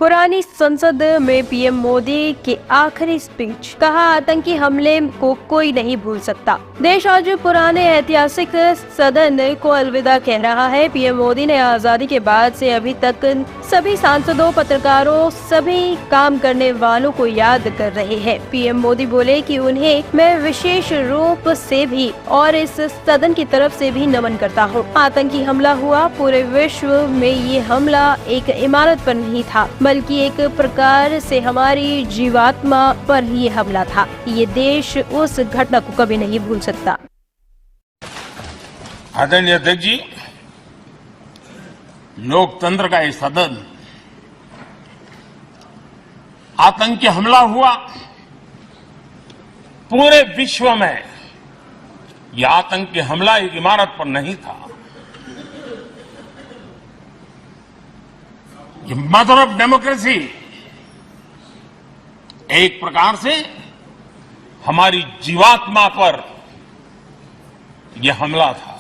पुरानी संसद में पीएम मोदी की आखिरी स्पीच। कहा, आतंकी हमले को कोई नहीं भूल सकता। देश आज पुराने ऐतिहासिक सदन को अलविदा कह रहा है। पीएम मोदी ने आजादी के बाद से अभी तक सभी सांसदों, पत्रकारों, सभी काम करने वालों को याद कर रहे हैं। पीएम मोदी बोले कि उन्हें मैं विशेष रूप से भी और इस सदन की तरफ से भी नमन करता हूँ। आतंकी हमला हुआ, पूरे विश्व में ये हमला एक इमारत पर नहीं था, बल्कि एक प्रकार से हमारी जीवात्मा पर ही हमला था। ये देश उस घटना को कभी नहीं भूल सकता। आदरणीय अध्यक्ष जी, लोकतंत्र का ये सदन, आतंकी हमला हुआ, पूरे विश्व में यह आतंकी हमला एक इमारत पर नहीं था, ये मदर ऑफ डेमोक्रेसी एक प्रकार से हमारी जीवात्मा पर यह हमला था।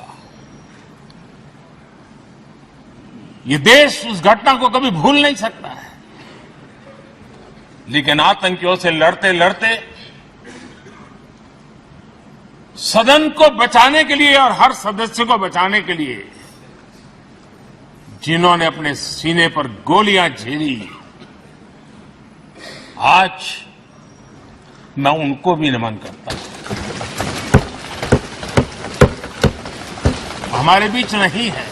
ये देश उस घटना को कभी भूल नहीं सकता है, लेकिन आतंकियों से लड़ते लड़ते सदन को बचाने के लिए और हर सदस्य को बचाने के लिए जिन्होंने अपने सीने पर गोलियां झेली, आज मैं उनको भी नमन करता हूं। हमारे बीच नहीं है,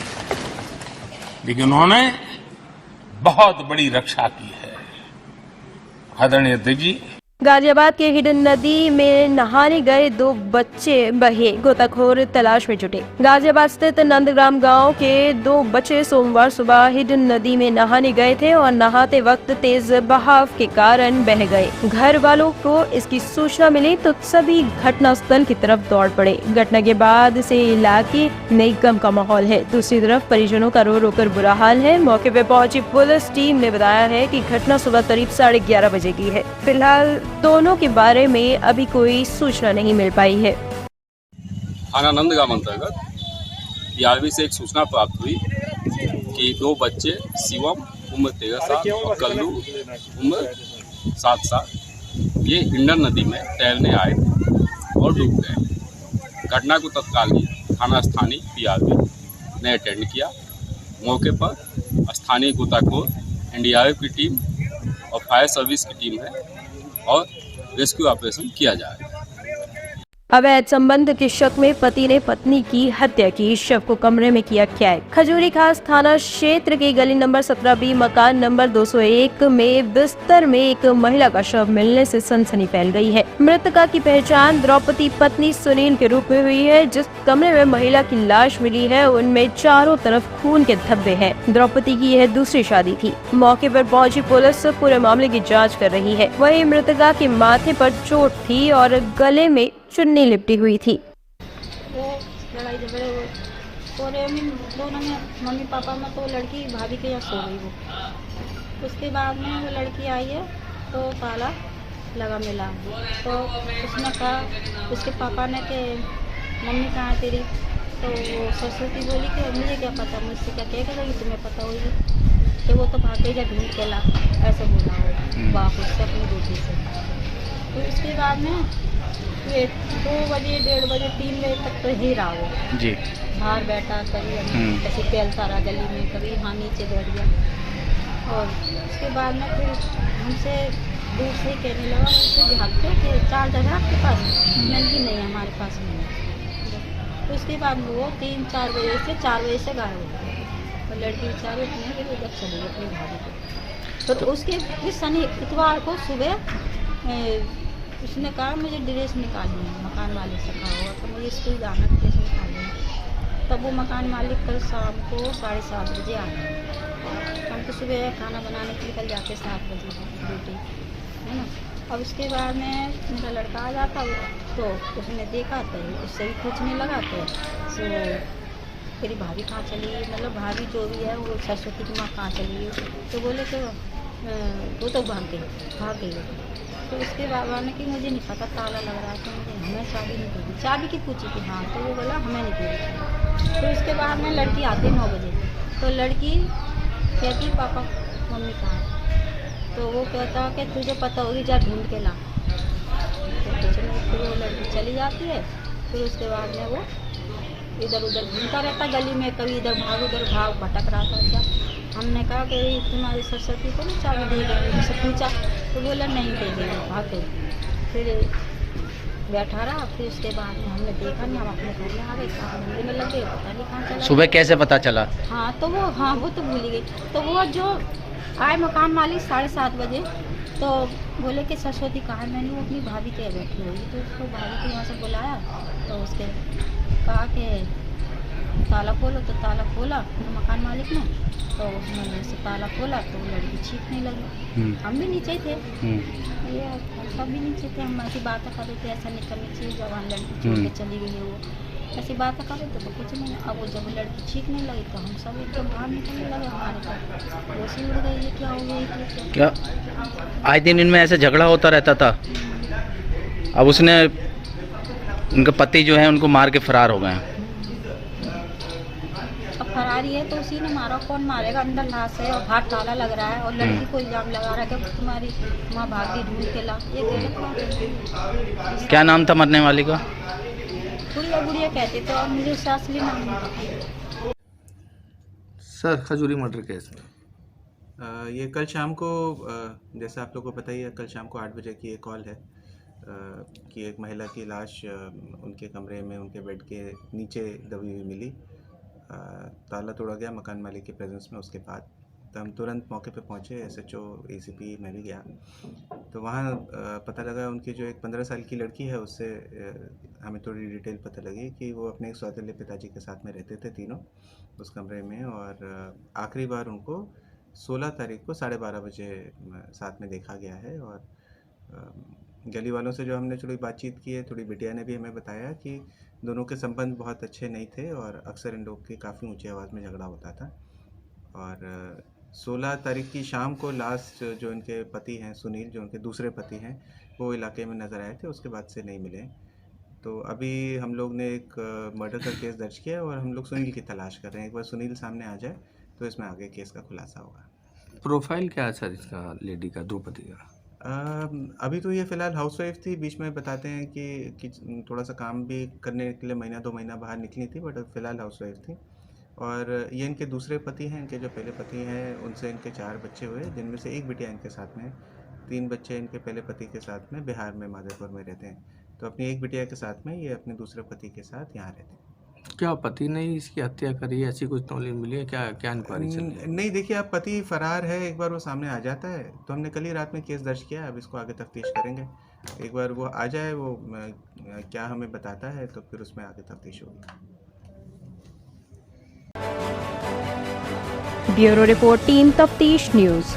लेकिन उन्होंने बहुत बड़ी रक्षा की है। आदरणीय अध्यक्ष जी, गाजियाबाद के हिडन नदी में नहाने गए 2 बच्चे बहे, गोताखोर तलाश में जुटे। गाजियाबाद स्थित नंदग्राम गांव के 2 बच्चे सोमवार सुबह हिडन नदी में नहाने गए थे और नहाते वक्त तेज बहाव के कारण बह गए। घर वालों को इसकी सूचना मिली तो सभी घटनास्थल की तरफ दौड़ पड़े। घटना के बाद से इलाके में गम का माहौल है। दूसरी तरफ परिजनों का रो रो कर बुरा हाल है। मौके पर पहुंची पुलिस टीम ने बताया है कि घटना सुबह करीब 11:30 बजे की है। फिलहाल दोनों के बारे में अभी कोई सूचना नहीं मिल पाई है। थाना नंदगांव अंतर्गत पीआरबी से एक सूचना प्राप्त हुई कि 2 बच्चे शिवम उम्र 13 साल और कल्लू उम्र 7 साल ये हिंडन नदी में तैरने आए और डूब गए। घटना को तत्कालीन थाना स्थानीय पीआरबी ने अटेंड किया। मौके पर स्थानीय गोताखोर, एनडीआरएफ की टीम और फायर सर्विस की टीम है और रेस्क्यू ऑपरेशन किया जा रहा है। अवैध संबंध के शक में पति ने पत्नी की हत्या की, शव को कमरे में किया कैद। खजूरी खास थाना क्षेत्र के गली नंबर 17B मकान नंबर 201 में बिस्तर में एक महिला का शव मिलने से सनसनी फैल गई है। मृतका की पहचान द्रौपदी पत्नी सुनील के रूप में हुई है। जिस कमरे में महिला की लाश मिली है उनमें चारों तरफ खून के धब्बे हैं। द्रौपदी की यह दूसरी शादी थी। मौके पर पहुंची पुलिस पूरे मामले की जाँच कर रही है। वहीं मृतका के माथे पर चोट थी और गले में चुन्नी लिपटी हुई थी। वो लड़ाई झगड़े हो रहे दोनों में, मम्मी पापा में, तो लड़की भाभी के यहाँ सो गई वो। उसके बाद में वो लड़की आई है तो ताला लगा मिला, तो उसने कहा, उसके पापा ने कि मम्मी कहाँ है तेरी, तो वो सरस्वती बोली कि मुझे क्या पता, मुझसे क्या कहेगा कि तुम्हें पता होगी कि वो तो भागे जा ढूंढ के ला, ऐसा बोला हो बाप उससे अपनी बेटी से। तो उसके बाद में ये 2 बजे, 1:30 बजे, 3 बजे तक तो ही रहा वो जी, बाहर बैठा, कभी ऐसे टहलता रहा गली में, कभी यहाँ नीचे बैठ गया। और उसके बाद में फिर हमसे दूर से ही कहने लगा, उससे भागते कि 4 जगह आपके पास, मैंने कि नहीं हमारे पास नहीं। तो उसके बाद वो 3-4 बजे से 4 बजे से गायब हो गया और लड़की बेचारी अपने उधर चली गई अपनी भाभी को। तो उसके फिर शनि इतवार को सुबह उसने कहा मुझे ड्रेस निकालनी है, मकान मालिक से कहा होगा तो मुझे स्कूल जाना, ड्रेस निकालनी है। तब वो मकान मालिक कल शाम को 7:30 बजे आए। हम तो सुबह खाना बनाने के निकल जाते 7 बजे ड्यूटी, है ना। अब उसके बाद में मेरा लड़का आ जाता तो उसने देखा तो उससे भी पूछने लगा तो तेरी भाभी कहाँ चली, मतलब भाभी जो भी है वो सरस्वती की माँ कहाँ चली है, तो बोले कि वो तो भाग गई। तो उसके बाबा ने कि मुझे नहीं पता, ताला लग रहा था, मुझे हमें चाबी नहीं दी, चाबी की पूछी थी, हाँ, तो वो बोला हमें नहीं दी। तो उसके बाद में लड़की आती 9 बजे, तो लड़की कहती पापा मम्मी कहाँ है, तो वो कहता कि तुझे पता होगी जा ढूंढ के ला। तो कुछ नहीं, फिर वो लड़की चली जाती है। फिर उसके बाद में वो इधर उधर घूमता रहता गली में, कभी इधर भाग भटक रहा था क्या। हमने कहा कि तुम्हारी सरस्वती को ना चाबी दे देंगे, उससे पूछा तो बोला नहीं दे देंगे, भाग गई। फिर बैठा रहा। फिर उसके बाद में हमने देखा नहीं, हम अपने घर में आ गए, काम धंधे में लगे, पता नहीं कहाँ चला। सुबह कैसे पता चला? हाँ वो तो भूल ही गई। तो वो जो आए मकान मालिक 7:30 बजे, तो बोले कि सरस्वती कहाँ है। मैंने वो अपनी भाभी के बैठी हुई, तो उसको भाभी को यहाँ से बुलाया। तो उसके कहा कि ताला खोलो, तो ताला खोला तो मकान मालिक ने। तो उसने से ताला खोला तो वो लड़की चीखने लगी। हम भी नीचे थे, ये सब भी नीचे थे। हम ऐसी बातें कर रहे थे, ऐसा नहीं करनी चाहिए, जवान लड़की छोड़ के चली गई है, वो ऐसी बातें कर रहे थे। तो कुछ नहीं। अब वो जब लड़की चीखने लगी तो हम सब एकदम बाहर निकलने लगे। हमारे तो वो सी उड़ गई, ये क्या हो गया, क्या आए दिन इनमें ऐसे झगड़ा होता रहता था? अब उसने उनके पति जो है उनको मार के फरार हो गए हैं। अब फरारी है तो उसी ने मारा, कौन मारेगा? अंदर लाश है और हाथ ताला लग रहा है, और लड़की को इल्जाम लगा रहा है कि तुम्हारी माँ भागी ढूंढ के ला। ये गलत बात है। क्या नाम था मरने वाली का? गुड़िया कहते थे, और मुझे उससे असली नाम नहीं पता। सर खजूरी मर्डर केस में ये कल शाम को जैसा आप लोगों को पता ही है, कल शाम को 8 बजे की एक कॉल है कि एक महिला की लाश उनके कमरे में उनके बेड के नीचे दबी हुई मिली। ताला तोड़ा गया मकान मालिक के प्रेजेंस में। उसके बाद तो हम तुरंत मौके पे पहुंचे, SHO ACP मैं भी गया। तो वहाँ पता लगा उनकी जो एक 15 साल की लड़की है, उससे हमें थोड़ी डिटेल पता लगी कि वो अपने एक सौतेले पिताजी के साथ में रहते थे तीनों उस कमरे में। और आखिरी बार उनको 16 तारीख को 12:30 बजे साथ में देखा गया है। और गली वालों से जो हमने थोड़ी बातचीत की है, थोड़ी बिटिया ने भी हमें बताया कि दोनों के संबंध बहुत अच्छे नहीं थे और अक्सर इन लोग की काफ़ी ऊंची आवाज़ में झगड़ा होता था। और 16 तारीख की शाम को लास्ट जो इनके पति हैं सुनील, जो उनके दूसरे पति हैं, वो इलाके में नज़र आए थे, उसके बाद से नहीं मिले। तो अभी हम लोग ने एक मर्डर का केस दर्ज किया और हम लोग सुनील की तलाश कर रहे हैं। एक बार सुनील सामने आ जाए तो इसमें आगे केस का खुलासा होगा। प्रोफाइल क्या है सर इसका, लेडी का, द्रौपदी का? अभी तो ये फ़िलहाल हाउसवाइफ थी। बीच में बताते हैं कि थोड़ा सा काम भी करने के लिए 1-2 महीना बाहर निकली थी, बट फ़िलहाल हाउसवाइफ थी। और ये इनके दूसरे पति हैं। इनके जो पहले पति हैं उनसे इनके 4 बच्चे हुए, जिनमें से एक बिटिया इनके साथ में। 3 बच्चे इनके पहले पति के साथ में बिहार में माधेपुर में रहते हैं। तो अपनी एक बिटिया के साथ में ये अपने दूसरे पति के साथ यहाँ रहते हैं। क्या पति ने इसकी हत्या करी है, ऐसी कुछ नॉलेज मिली है? क्या क्या इंक्वायरी चल रही है? नहीं, देखिए, अब पति फरार है, एक बार वो सामने आ जाता है तो हमने कल ही रात में केस दर्ज किया। अब इसको आगे तफ्तीश करेंगे। एक बार वो आ जाए, वो क्या हमें बताता है, तो फिर उसमें आगे तफ्तीश होगी। ब्यूरो रिपोर्ट टीम तफ्तीश न्यूज़।